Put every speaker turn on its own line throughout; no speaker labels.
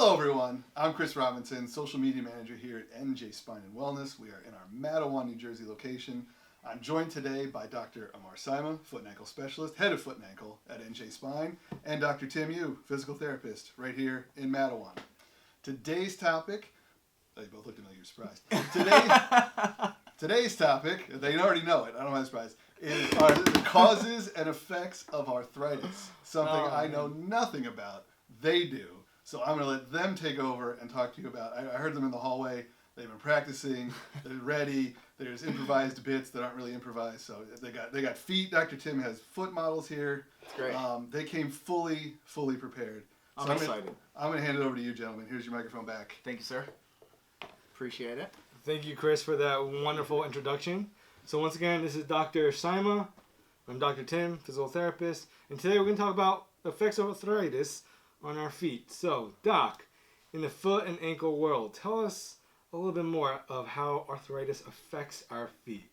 Hello everyone, I'm Chris Robinson, social media manager here at NJ Spine and Wellness. We are in our Matawan, New Jersey location. I'm joined today by Dr. AMMAR SAYMEH, foot and ankle specialist, head of foot and ankle at NJ Spine, and Dr. Tim Yu, physical therapist, right here in Matawan. Today's topic, they both looked at me like you're surprised. Today's topic, they already know it, I don't know why I'm surprised, are the causes and effects of arthritis. Something I know nothing about, they do. So I'm going to let them take over and talk to you about. I heard them in the hallway. They've been practicing. They're ready. There's improvised bits that aren't really improvised. So they got feet. Dr. Tim has foot models here.
That's great.
They came fully prepared.
I'm excited.
I'm going to hand it over to you, gentlemen. Here's your microphone back.
Thank you, sir. Appreciate it.
Thank you, Chris, for that wonderful introduction. So once again, this is Dr. SAYMEH. I'm Dr. Tim, physical therapist, and today we're going to talk about the effects of arthritis on our feet. So, Doc, in the foot and ankle world, tell us a little bit more of how arthritis affects our feet.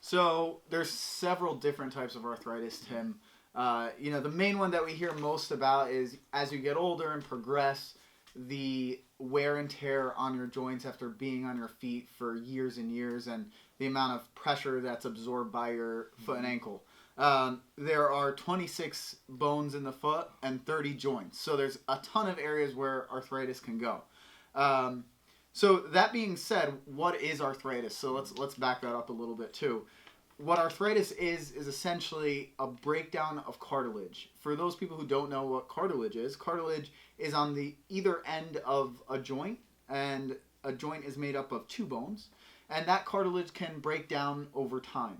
So, there's several different types of arthritis, Tim. The main one that we hear most about is as you get older and progress, the wear and tear on your joints after being on your feet for years and years, and the amount of pressure that's absorbed by your foot and ankle. There are 26 bones in the foot and 30 joints. So there's a ton of areas where arthritis can go. So that being said, what is arthritis? So let's back that up a little bit too. What arthritis is essentially a breakdown of cartilage. For those people who don't know what cartilage is on the either end of a joint, and a joint is made up of two bones, and that cartilage can break down over time.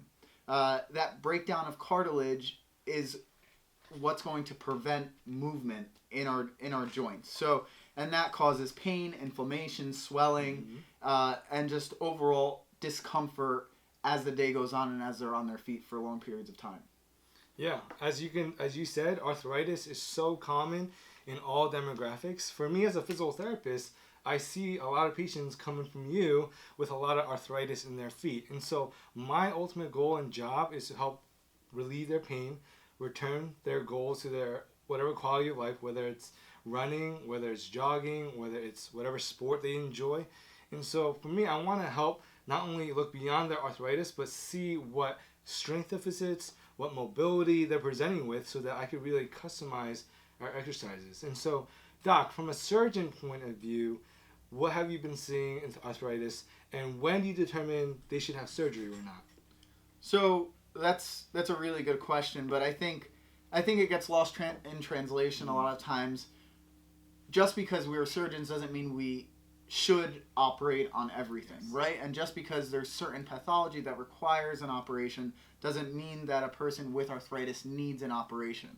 That breakdown of cartilage is what's going to prevent movement in our joints. So, and that causes pain, inflammation, swelling, and just overall discomfort as the day goes on and as they're on their feet for long periods of time.
Yeah, as you said, arthritis is so common in all demographics. For me as a physical therapist, I see a lot of patients coming from you with a lot of arthritis in their feet. And so my ultimate goal and job is to help relieve their pain, return their goals to their whatever quality of life, whether it's running, whether it's jogging, whether it's whatever sport they enjoy. And so for me, I want to help not only look beyond their arthritis, but see what strength deficits, what mobility they're presenting with, so that I could really customize our exercises. And so, Doc, from a surgeon point of view, what have you been seeing in arthritis, and when do you determine they should have surgery or not?
So that's a really good question, but I think it gets lost in translation a lot of times. Just because we're surgeons doesn't mean we should operate on everything, right? And just because there's certain pathology that requires an operation doesn't mean that a person with arthritis needs an operation.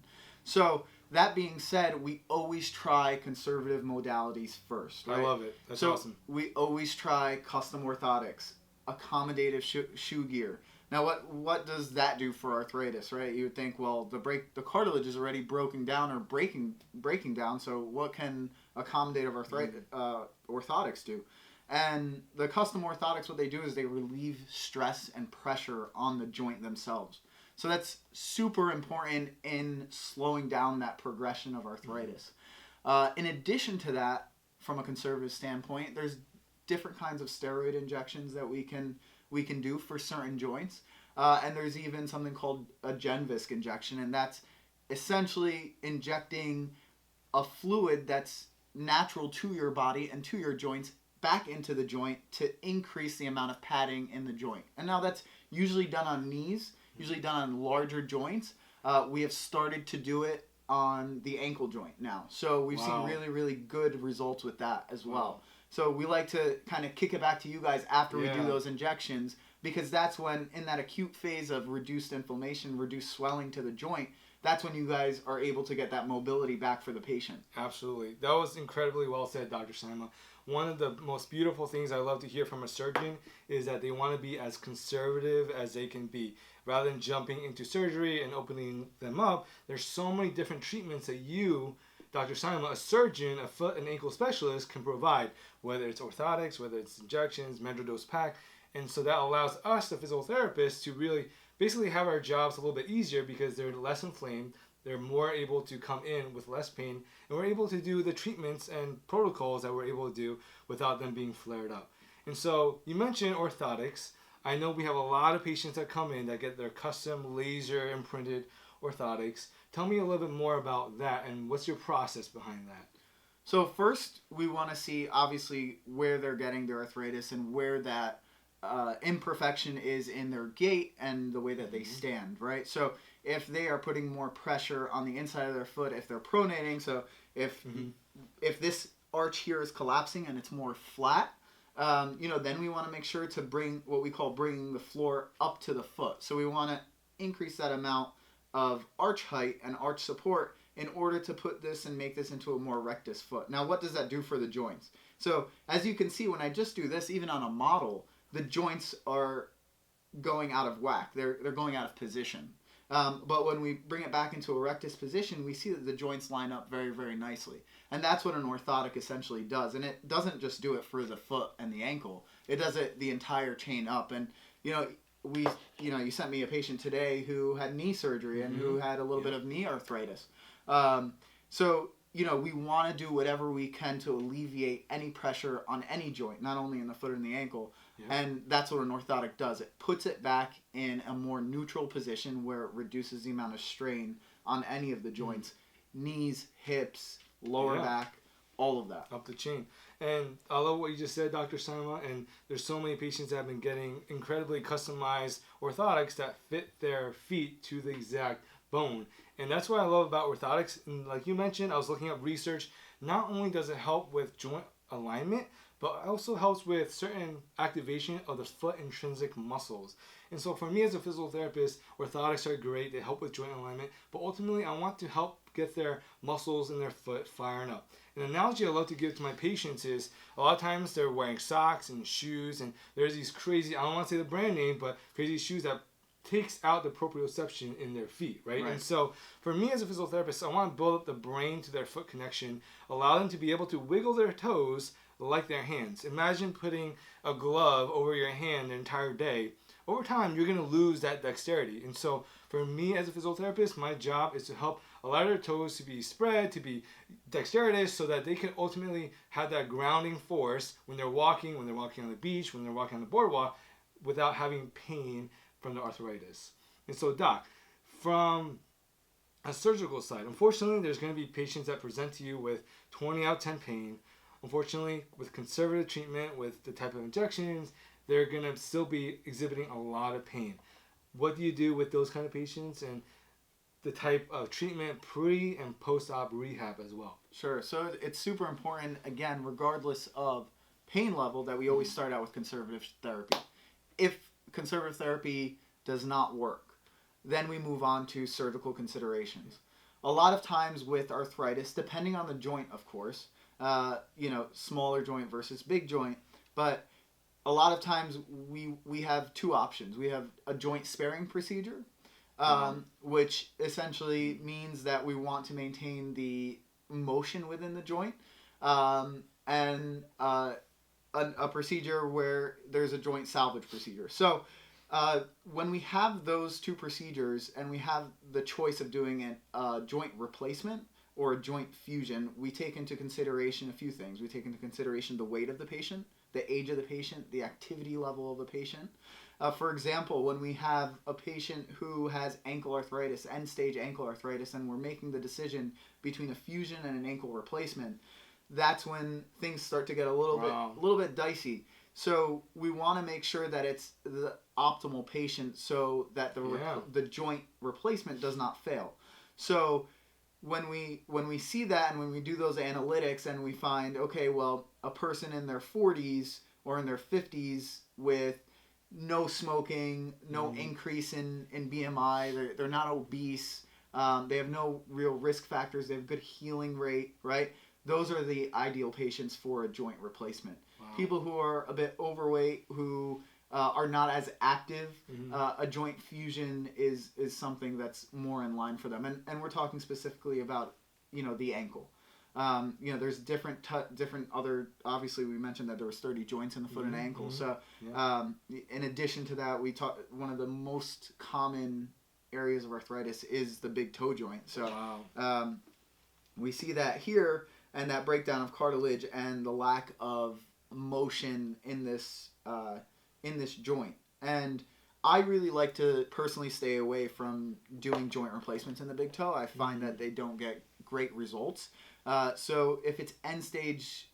So that being said, we always try conservative modalities first, right?
I love it. That's awesome.
We always try custom orthotics, accommodative shoe gear. Now, what does that do for arthritis, right? You would think, well, the cartilage is already broken down or breaking down, so what can accommodative orthotics do? And the custom orthotics, what they do is they relieve stress and pressure on the joint themselves. So that's super important in slowing down that progression of arthritis. In addition to that, from a conservative standpoint, there's different kinds of steroid injections that we can do for certain joints. And there's even something called a Genvisc injection, and that's essentially injecting a fluid that's natural to your body and to your joints back into the joint to increase the amount of padding in the joint. And now that's usually done on knees, usually done on larger joints. We have started to do it on the ankle joint now. So we've seen really, really good results with that as well. So we like to kind of kick it back to you guys after we do those injections, because that's when, in that acute phase of reduced inflammation, reduced swelling to the joint, that's when you guys are able to get that mobility back for the patient.
Absolutely. That was incredibly well said, Dr. SAYMEH. One of the most beautiful things I love to hear from a surgeon is that they want to be as conservative as they can be. Rather than jumping into surgery and opening them up, there's so many different treatments that you, Dr. SAYMEH, a surgeon, a foot and ankle specialist, can provide, whether it's orthotics, whether it's injections, microdose pack. And so that allows us, the physical therapists, to really basically have our jobs a little bit easier because they're less inflamed, they're more able to come in with less pain, and we're able to do the treatments and protocols that we're able to do without them being flared up. And so you mentioned orthotics. I know we have a lot of patients that come in that get their custom laser imprinted orthotics. Tell me a little bit more about that and what's your process behind that?
So first, we want to see obviously where they're getting their arthritis and where that imperfection is in their gait and the way that they stand, right? So if they are putting more pressure on the inside of their foot, if they're pronating, so if this arch here is collapsing and it's more flat, then we want to make sure to bring what we call bringing the floor up to the foot. So we want to increase that amount of arch height and arch support in order to put this and make this into a more rectus foot. Now, what does that do for the joints? So as you can see, when I just do this, even on a model, the joints are going out of whack. They're going out of position. But when we bring it back into a rectus position, we see that the joints line up very, very nicely. And that's what an orthotic essentially does. And it doesn't just do it for the foot and the ankle. It does it the entire chain up. And, you sent me a patient today who had knee surgery and who had a little bit of knee arthritis. We want to do whatever we can to alleviate any pressure on any joint, not only in the foot and the ankle. Yeah. And that's what an orthotic does. It puts it back in a more neutral position where it reduces the amount of strain on any of the joints, knees, hips, lower back, all of that.
Up the chain. And I love what you just said, Dr. SAYMEH, and there's so many patients that have been getting incredibly customized orthotics that fit their feet to the exact bone. And that's what I love about orthotics. And like you mentioned, I was looking up research. Not only does it help with joint alignment, but it also helps with certain activation of the foot intrinsic muscles. And so for me as a physical therapist, orthotics are great. They help with joint alignment, but ultimately I want to help get their muscles in their foot firing up. An analogy I love to give to my patients is a lot of times they're wearing socks and shoes, and there's these crazy, I don't want to say the brand name, but crazy shoes that takes out the proprioception in their feet, right? And so for me as a physical therapist, I want to build up the brain to their foot connection, allow them to be able to wiggle their toes like their hands. Imagine putting a glove over your hand the entire day. Over time, you're going to lose that dexterity. And so for me as a physical therapist, my job is to help allow their toes to be spread, to be dexterous, so that they can ultimately have that grounding force when they're walking on the beach, when they're walking on the boardwalk, without having pain from the arthritis. And so, Doc, from a surgical side, unfortunately, there's going to be patients that present to you with 20 out of 10 pain. Unfortunately, with conservative treatment, with the type of injections, they're going to still be exhibiting a lot of pain. What do you do with those kind of patients and the type of treatment pre and post-op rehab as well?
Sure. So it's super important, again, regardless of pain level, that we always start out with conservative therapy. If conservative therapy does not work, then we move on to surgical considerations. A lot of times with arthritis, depending on the joint, of course, smaller joint versus big joint, but a lot of times we have two options. We have a joint sparing procedure, which essentially means that we want to maintain the motion within the joint, and a procedure where there's a joint salvage procedure. So when we have those two procedures and we have the choice of doing a joint replacement or a joint fusion, we take into consideration a few things. We take into consideration the weight of the patient, the age of the patient, the activity level of the patient. For example, when we have a patient who has ankle arthritis, end-stage ankle arthritis, and we're making the decision between a fusion and an ankle replacement, that's when things start to get a little bit dicey. So we want to make sure that it's the optimal patient so that the joint replacement does not fail. So when we see that and when we do those analytics and we find, okay, well, a person in their 40s or in their 50s with no smoking, no increase in BMI, they're not obese, they have no real risk factors, they have good healing rate, right? Those are the ideal patients for a joint replacement. Wow. People who are a bit overweight, who are not as active, a joint fusion is something that's more in line for them. And we're talking specifically about, the ankle. There's different other, obviously we mentioned that there was 30 joints in the foot and ankle. So in addition to that, one of the most common areas of arthritis is the big toe joint. So
Wow.
we see that here, and that breakdown of cartilage and the lack of motion in this joint. And I really like to personally stay away from doing joint replacements in the big toe. I find that they don't get great results. So if it's end stage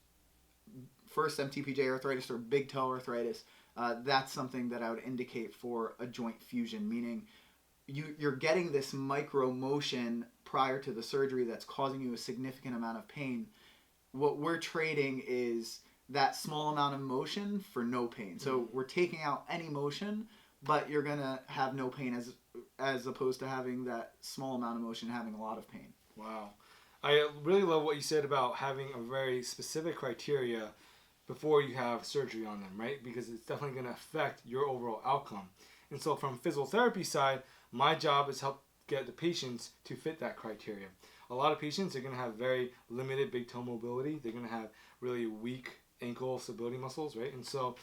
first MTPJ arthritis or big toe arthritis, that's something that I would indicate for a joint fusion, meaning you're getting this micro motion prior to the surgery that's causing you a significant amount of pain. What we're trading is that small amount of motion for no pain. So we're taking out any motion, but you're going to have no pain as opposed to having that small amount of motion having a lot of pain.
Wow. I really love what you said about having a very specific criteria before you have surgery on them, right? Because it's definitely going to affect your overall outcome. And so from physical therapy side, my job is help get the patients to fit that criteria. A lot of patients are going to have very limited big toe mobility. They're going to have really weak ankle stability muscles, right? And so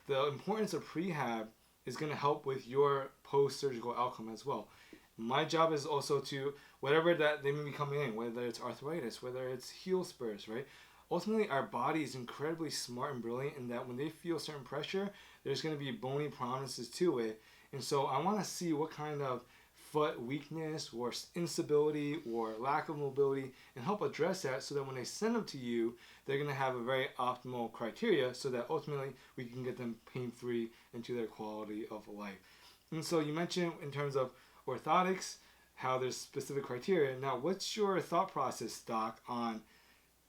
the importance of prehab is going to help with your post-surgical outcome as well. My job is also to, whatever that they may be coming in, whether it's arthritis, whether it's heel spurs, right? Ultimately, our body is incredibly smart and brilliant in that when they feel certain pressure, there's going to be bony prominences to it. And so I want to see what kind of foot weakness or instability or lack of mobility and help address that so that when they send them to you, they're going to have a very optimal criteria so that ultimately we can get them pain-free into their quality of life. And so you mentioned in terms of orthotics, how there's specific criteria. Now, what's your thought process, Doc, on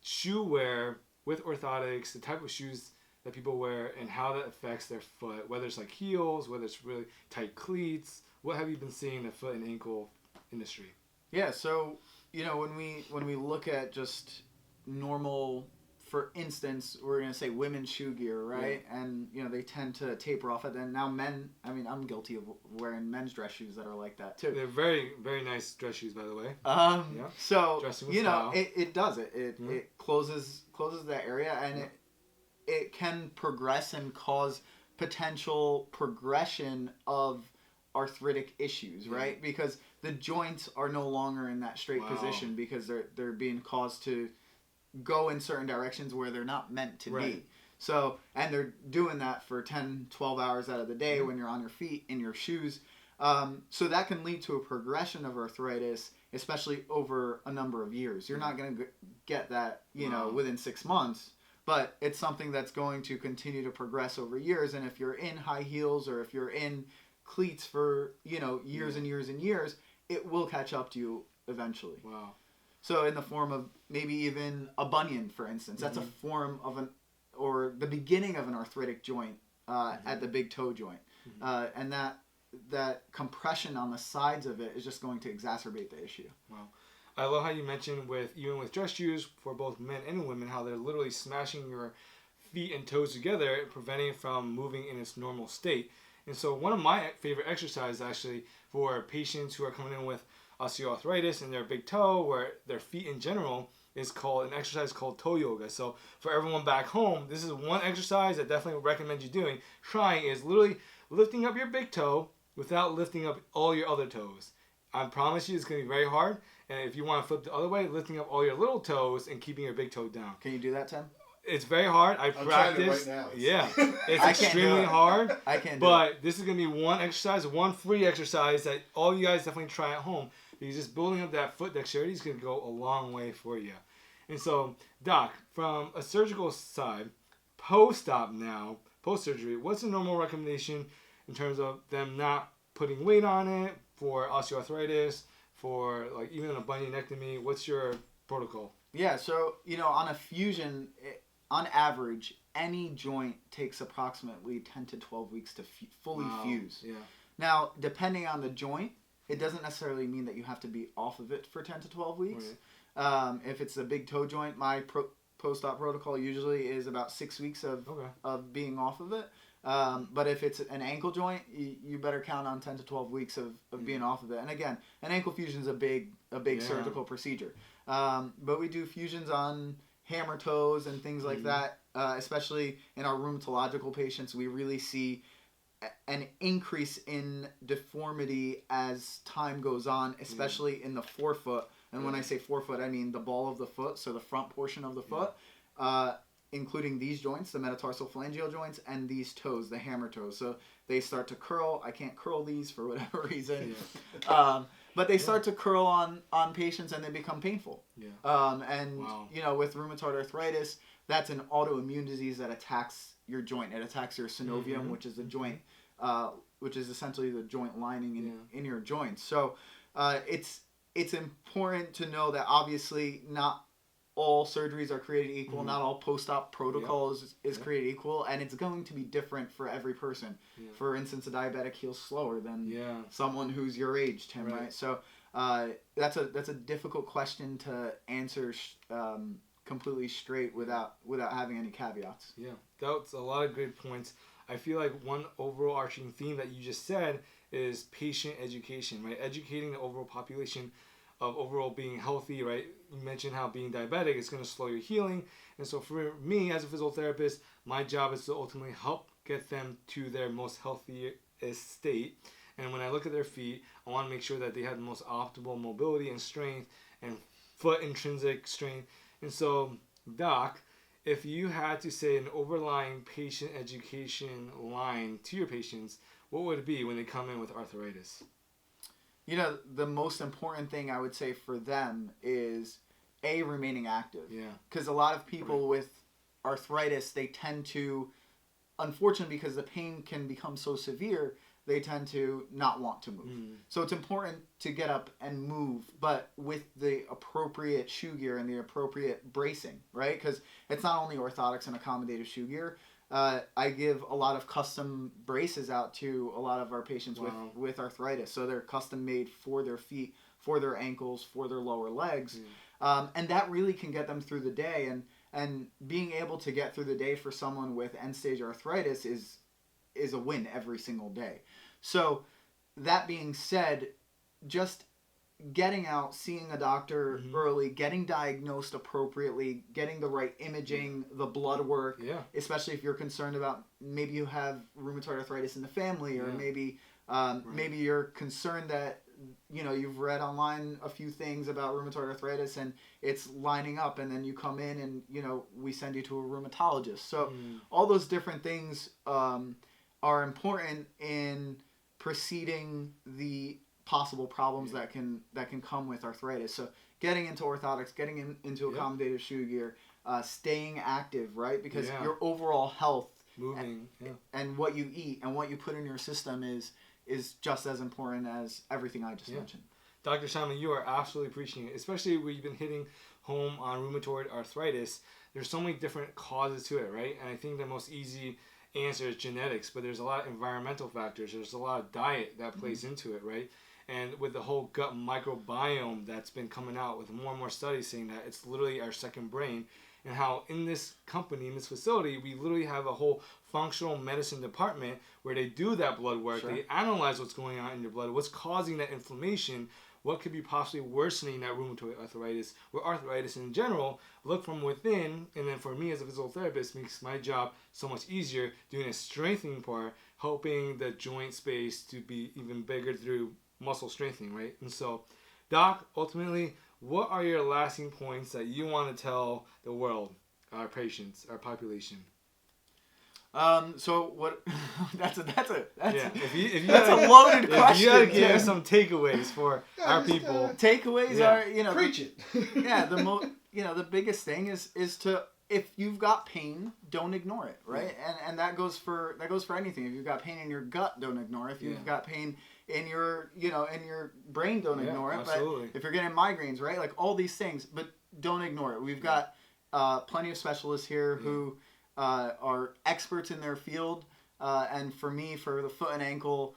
shoe wear with orthotics, the type of shoes that people wear and how that affects their foot, whether it's like heels, whether it's really tight cleats? What have you been seeing in the foot and ankle industry?
Yeah, so, when we look at just normal, for instance, we're going to say women's shoe gear, right? Yeah. And, they tend to taper off at then. Now men, I'm guilty of wearing men's dress shoes that are like that too.
They're very, very nice dress shoes, by the way.
Yeah. So, it does it. It closes that area, and it can progress and cause potential progression of arthritic issues, right? Because the joints are no longer in that straight position because they're being caused to go in certain directions where they're not meant to be. So, and they're doing that for 10, 12 hours out of the day when you're on your feet in your shoes. So that can lead to a progression of arthritis, especially over a number of years. You're not going to get that, within 6 months, but it's something that's going to continue to progress over years. And if you're in high heels or if you're in cleats for years and years and years, it will catch up to you eventually.
Wow.
So in the form of maybe even a bunion, for instance, that's a form of or the beginning of an arthritic joint at the big toe joint, and that compression on the sides of it is just going to exacerbate the issue.
Wow. I love how you mentioned even with dress shoes for both men and women, how they're literally smashing your feet and toes together, preventing it from moving in its normal state. And so one of my favorite exercises actually for patients who are coming in with osteoarthritis in their big toe or their feet in general is called an exercise called toe yoga. So for everyone back home, this is one exercise I definitely recommend you doing. Trying is literally lifting up your big toe without lifting up all your other toes. I promise you it's going to be very hard. And if you want to flip the other way, lifting up all your little toes and keeping your big toe down.
Can you do that, Tim?
It's very hard. I'm practiced.
Right now.
Yeah, it's extremely hard.
I can't do
But this is going to be one exercise, one free exercise that all you guys definitely try at home. Because just building up that foot dexterity is going to go a long way for you. And so, Doc, from a surgical side, post-op now, post-surgery, what's the normal recommendation in terms of them not putting weight on it for osteoarthritis, for like even a bunionectomy? What's your protocol?
Yeah, so, on a fusion, on average, any joint takes approximately 10 to 12 weeks to fully fuse.
Yeah.
Now, depending on the joint, it doesn't necessarily mean that you have to be off of it for 10 to 12 weeks. Right. If it's a big toe joint, my post-op protocol usually is about 6 weeks of being off of it. But if it's an ankle joint, you better count on 10 to 12 weeks of being off of it. And again, an ankle fusion is a big surgical procedure. But we do fusions on hammer toes and things like that, especially in our rheumatological patients. We really see an increase in deformity as time goes on, especially in the forefoot. And when I say forefoot, I mean the ball of the foot, so the front portion of the foot, including these joints, the metatarsal phalangeal joints, and these toes, the hammer toes. So they start to curl. I can't curl these for whatever reason. But they start to curl on patients and they become painful. With rheumatoid arthritis, that's an autoimmune disease that attacks your joint. It attacks your synovium, which is the joint, which is essentially the joint lining in your joints. So it's important to know that obviously not all surgeries are created equal. Not all post-op protocol is created equal, and it's going to be different for every person. For instance, a diabetic heals slower than someone who's your age, Tim, right? So that's a difficult question to answer completely straight without having any caveats.
Yeah, that's a lot of good points. I feel like one overarching theme that you just said is patient education, right? Educating the overall population of overall being healthy, right? You mentioned how being diabetic is going to slow your healing. And so for me as a physical therapist, my job is to ultimately help get them to their most healthiest state. And when I look at their feet, I want to make sure that they have the most optimal mobility and strength and foot intrinsic strength. And so, Doc, if you had to say an overlying patient education line to your patients, what would it be when they come in with arthritis?
You know, the most important thing I would say for them is remaining active. Yeah. Because a lot of people with arthritis, they tend to, unfortunately, because the pain can become so severe, they tend to not want to move. So it's important to get up and move, but with the appropriate shoe gear and the appropriate bracing, right? Because it's not only orthotics and accommodative shoe gear. I give a lot of custom braces out to a lot of our patients with arthritis. So they're custom made for their feet, for their ankles, for their lower legs. And that really can get them through the day. And being able to get through the day for someone with end-stage arthritis is a win every single day. So that being said, just getting out, seeing a doctor early, getting diagnosed appropriately, getting the right imaging, the blood work, especially if you're concerned about maybe you have rheumatoid arthritis in the family, or maybe you're concerned that you've read online a few things about rheumatoid arthritis and it's lining up, and then you come in and we send you to a rheumatologist. So all those different things are important in preceding the possible problems that can come with arthritis. So getting into orthotics, getting into accommodative shoe gear, staying active, right? Because your overall health, moving, and what you eat and what you put in your system is just as important as everything I just mentioned.
Dr. Simon, you are absolutely preaching it, especially when you've been hitting home on rheumatoid arthritis. There's so many different causes to it, right? And I think the most easy answer is genetics, but there's a lot of environmental factors. There's a lot of diet that plays into it, right? And with the whole gut microbiome that's been coming out with more and more studies saying that it's literally our second brain, and how in this company, in this facility, we literally have a whole functional medicine department where they do that blood work. They analyze what's going on in your blood, what's causing that inflammation, what could be possibly worsening that rheumatoid arthritis, or arthritis in general, look from within. And then for me as a physical therapist, makes my job so much easier doing a strengthening part, helping the joint space to be even bigger through muscle strengthening, right? And so, Doc, ultimately, what are your lasting points that you want to tell the world, our patients, our population?
So what? That's a
loaded
question.
If you had to give some takeaways for our people,
takeaways are
preach it.
The biggest thing is to, if you've got pain, don't ignore it, right? And that goes for anything. If you've got pain in your gut, don't ignore it. If you've got pain in your brain, don't ignore it.
Absolutely.
But if you're getting migraines, right? Like all these things, but don't ignore it. We've got plenty of specialists here who are experts in their field. And for me, for the foot and ankle,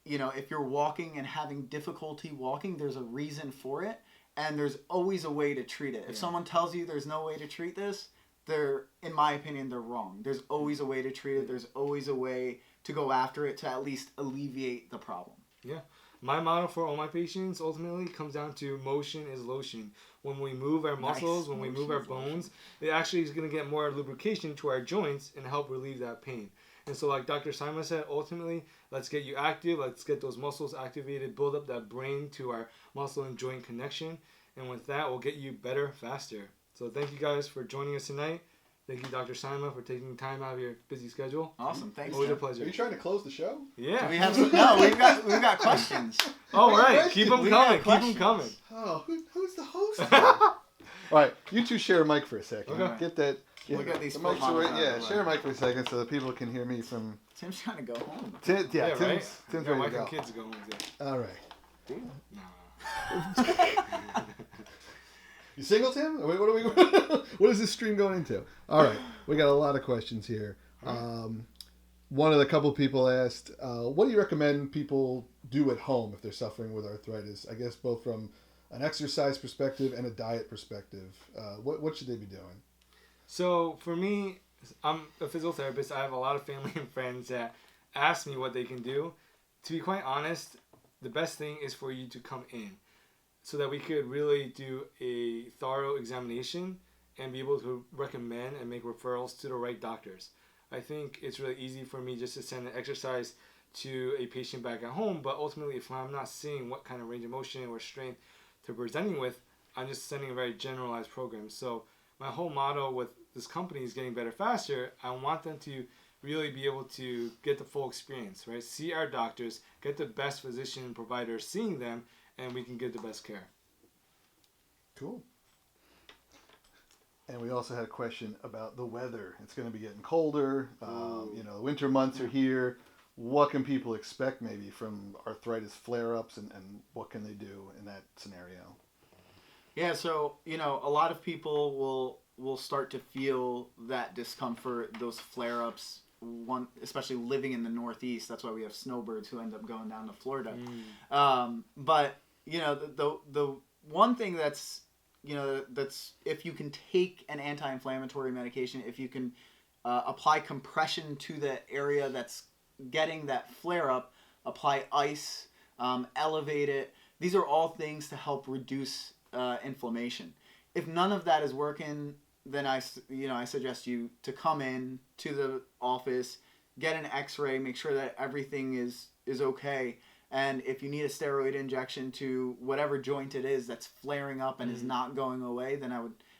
if you're walking and having difficulty walking, there's a reason for it. And there's always a way to treat it. If someone tells you there's no way to treat this, in my opinion, they're wrong. There's always a way to treat it. There's always a way to go after it to at least alleviate the problem.
Yeah. My motto for all my patients ultimately comes down to motion is lotion. When we move our muscles, when we move our bones, it actually is going to get more lubrication to our joints and help relieve that pain. And so like Dr. Simon said, ultimately, let's get you active. Let's get those muscles activated, build up that brain to our muscle and joint connection. And with that, we'll get you better, faster. So thank you guys for joining us tonight. Thank you, Dr. Simon, for taking time out of your busy schedule.
Awesome, thanks.
Always a
Jeff.
pleasure.
Are you trying to close the show?
Yeah.
Do we have some, no, we've got questions.
Oh, right.
questions.
Keep them
We
coming.
got
Keep them coming.
Oh, who's the host? All right, you two share a mic for a second.
Okay.
Get that.
We'll get these
the mics
foot
are right-
models out
Yeah,
of the
share a
way.
mic for a second so that people can hear me from.
Tim's trying to go home.
Tim's
right.
Tim's
Yeah,
ready
my
to go.
kids go home today.
All right.
No.
You single, Tim? What are we? What is this stream going into? All right, we got a lot of questions here. One of the couple people asked, "What do you recommend people do at home if they're suffering with arthritis?" I guess both from an exercise perspective and a diet perspective. What should they be doing?
So for me, I'm a physical therapist. I have a lot of family and friends that ask me what they can do. To be quite honest, the best thing is for you to come in so that we could really do a thorough examination and be able to recommend and make referrals to the right doctors. I think it's really easy for me just to send an exercise to a patient back at home, but ultimately if I'm not seeing what kind of range of motion or strength they're presenting with, I'm just sending a very generalized program. So my whole motto with this company is getting better faster. I want them to really be able to get the full experience, right? See our doctors, get the best physician and provider seeing them, and we can give the best care.
Cool. And we also had a question about the weather. It's going to be getting colder. The winter months are here. What can people expect maybe from arthritis flare-ups, and what can they do in that scenario?
Yeah, so a lot of people will start to feel that discomfort, those flare-ups. Especially living in the Northeast, that's why we have snowbirds who end up going down to Florida. But the one thing that's if you can take an anti-inflammatory medication, if you can apply compression to the area that's getting that flare-up, apply ice, elevate it. These are all things to help reduce inflammation. If none of that is working, then I suggest you to come in to the office, get an x-ray, make sure that everything is okay. And if you need a steroid injection to whatever joint it is that's flaring up and is not going away, then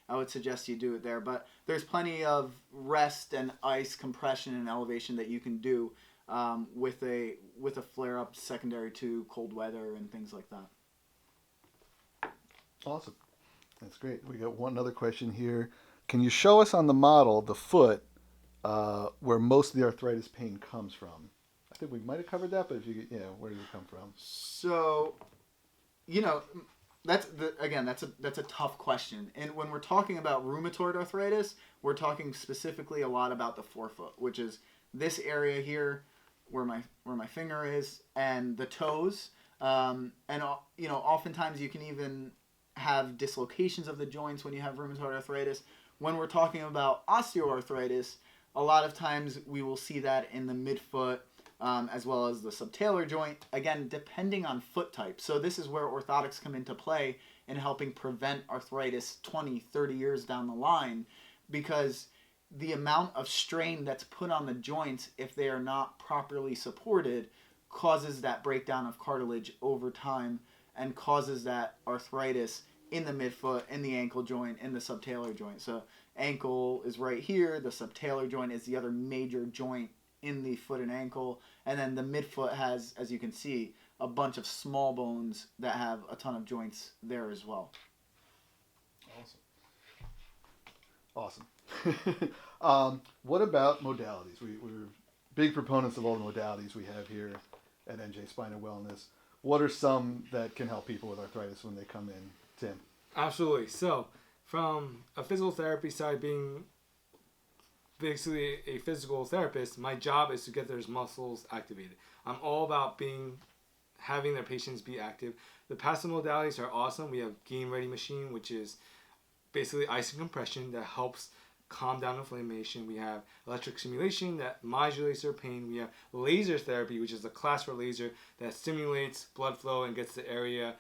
I would suggest you do it there. But there's plenty of rest and ice compression and elevation that you can do with a flare-up secondary to cold weather and things like that.
Awesome. That's great. We got one other question here. Can you show us on the model the foot where most of the arthritis pain comes from? I think we might have covered that, but where does it come from?
So, that's a tough question. And when we're talking about rheumatoid arthritis, we're talking specifically a lot about the forefoot, which is this area here where my finger is and the toes. Oftentimes you can even have dislocations of the joints when you have rheumatoid arthritis. When we're talking about osteoarthritis, a lot of times we will see that in the midfoot as well as the subtalar joint, again, depending on foot type. So this is where orthotics come into play in helping prevent arthritis 20, 30 years down the line, because the amount of strain that's put on the joints, if they are not properly supported, causes that breakdown of cartilage over time and causes that arthritis in the midfoot, in the ankle joint, in the subtalar joint. So ankle is right here. The subtalar joint is the other major joint in the foot and ankle. And then the midfoot has, as you can see, a bunch of small bones that have a ton of joints there as well.
Awesome. What about modalities? We're big proponents of all the modalities we have here at NJ Spine and Wellness. What are some that can help people with arthritis when they come in, Tim?
Absolutely. So, from a physical therapy side, being basically a physical therapist, my job is to get their muscles activated. I'm all about having their patients be active. The passive modalities are awesome. We have Game Ready machine, which is basically ice and compression that helps calm down inflammation. We have electric stimulation that modulates their pain. We have laser therapy, which is a class for laser that stimulates blood flow and gets the area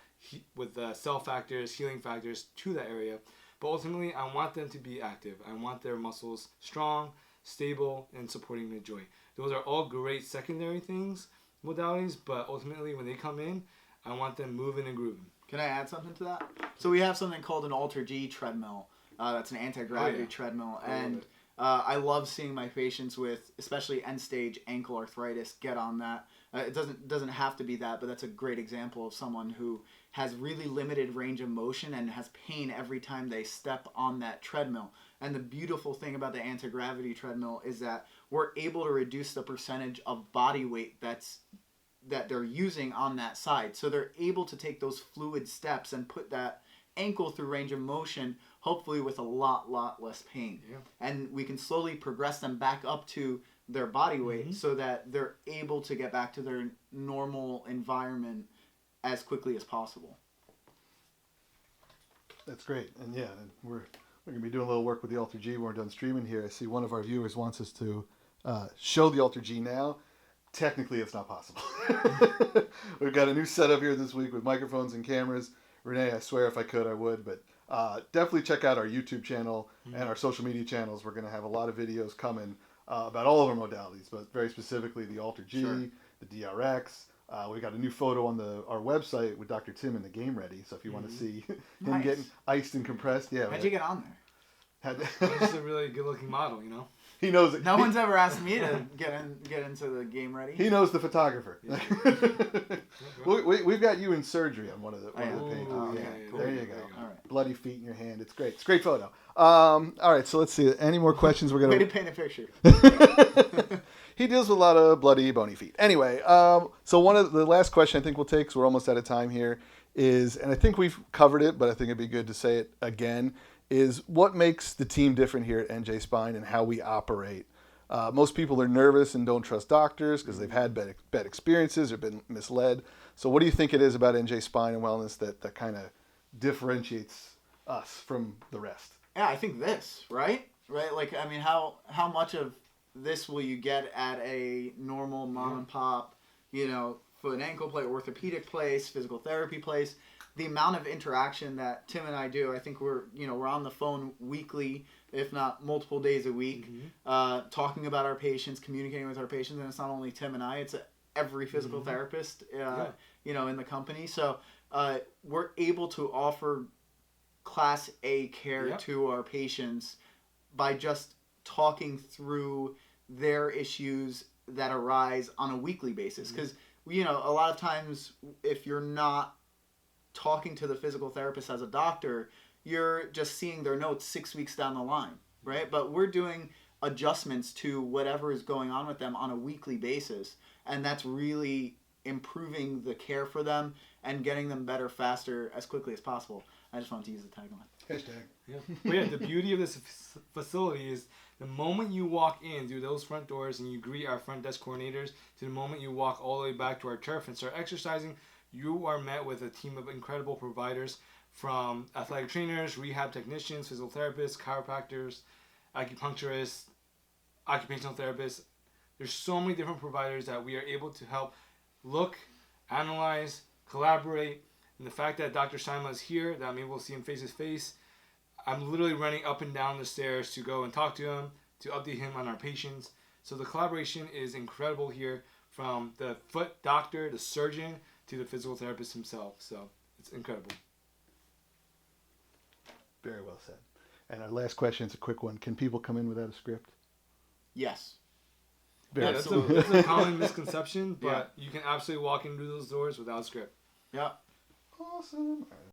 with cell factors, healing factors to that area. But ultimately, I want them to be active. I want their muscles strong, stable, and supporting the joint. Those are all great secondary modalities, but ultimately when they come in, I want them moving and grooving.
Can I add something to that? So we have something called an AlterG treadmill. That's an anti-gravity treadmill. And I love seeing my patients with, especially end-stage ankle arthritis, get on that. It doesn't have to be that, but that's a great example of someone who has really limited range of motion and has pain every time they step on that treadmill. And the beautiful thing about the anti-gravity treadmill is that we're able to reduce the percentage of body weight that they're using on that side. So they're able to take those fluid steps and put that ankle through range of motion, hopefully with a lot less pain.
Yeah.
And we can slowly progress them back up to their body weight so that they're able to get back to their normal environment as quickly as possible.
That's great. And yeah, we're going to be doing a little work with the AlterG when we're done streaming here. I see one of our viewers wants us to show the AlterG now. Technically, it's not possible. We've got a new setup here this week with microphones and cameras. Renee, I swear if I could, I would. But definitely check out our YouTube channel and our social media channels. We're going to have a lot of videos coming about all of our modalities, but very specifically the AlterG, the DRX. We got a new photo on our website with Dr. Tim in the game ready. So if you want to see him getting iced and compressed, yeah.
How'd you get on there?
He's just a really good-looking model, you know.
He knows it.
No one's ever asked me to get into the game ready.
He knows the photographer.
Yeah.
We've got you in surgery on one of the paintings.
Oh,
yeah.
cool.
There you go.
All right.
Bloody feet in your hand. It's great. It's a great photo. All right, so let's see. Any more questions? We're gonna
Way to paint a picture.
He deals with a lot of bloody, bony feet. Anyway, so one of the last question I think we'll take, because we're almost out of time here, is, and I think we've covered it, but I think it'd be good to say it again, is what makes the team different here at NJ Spine and how we operate. Most people are nervous and don't trust doctors because they've had bad experiences or been misled. So what do you think it is about NJ Spine and Wellness that kind of differentiates us from the rest?
Yeah, I think this, right? Like, I mean, how much of this will you get at a normal mom and pop, foot and ankle place, orthopedic place, physical therapy place? The amount of interaction that Tim and I do, I think we're on the phone weekly, if not multiple days a week, talking about our patients, communicating with our patients. And it's not only Tim and I, it's every physical therapist, in the company. So we're able to offer Class A care to our patients by just talking through their issues that arise on a weekly basis. Because, a lot of times if you're not talking to the physical therapist as a doctor, you're just seeing their notes 6 weeks down the line, right? But we're doing adjustments to whatever is going on with them on a weekly basis, and that's really improving the care for them and getting them better faster as quickly as possible. I just wanted to use the tagline.
Hashtag.
Yeah. But yeah, the beauty of this facility is the moment you walk in through those front doors and you greet our front desk coordinators to the moment you walk all the way back to our turf and start exercising, you are met with a team of incredible providers from athletic trainers, rehab technicians, physical therapists, chiropractors, acupuncturists, occupational therapists. There's so many different providers that we are able to help look, analyze, collaborate. And the fact that Dr. SAYMEH is here, that I'm able to see him face to face, I'm literally running up and down the stairs to go and talk to him, to update him on our patients. So the collaboration is incredible here, from the foot doctor, the surgeon, to the physical therapist himself. So it's incredible.
Very well said. And our last question is a quick one. Can people come in without a script?
Yes.
Yeah, that's a common misconception, but you can absolutely walk in through those doors without a script.
Yeah.
Awesome. All right,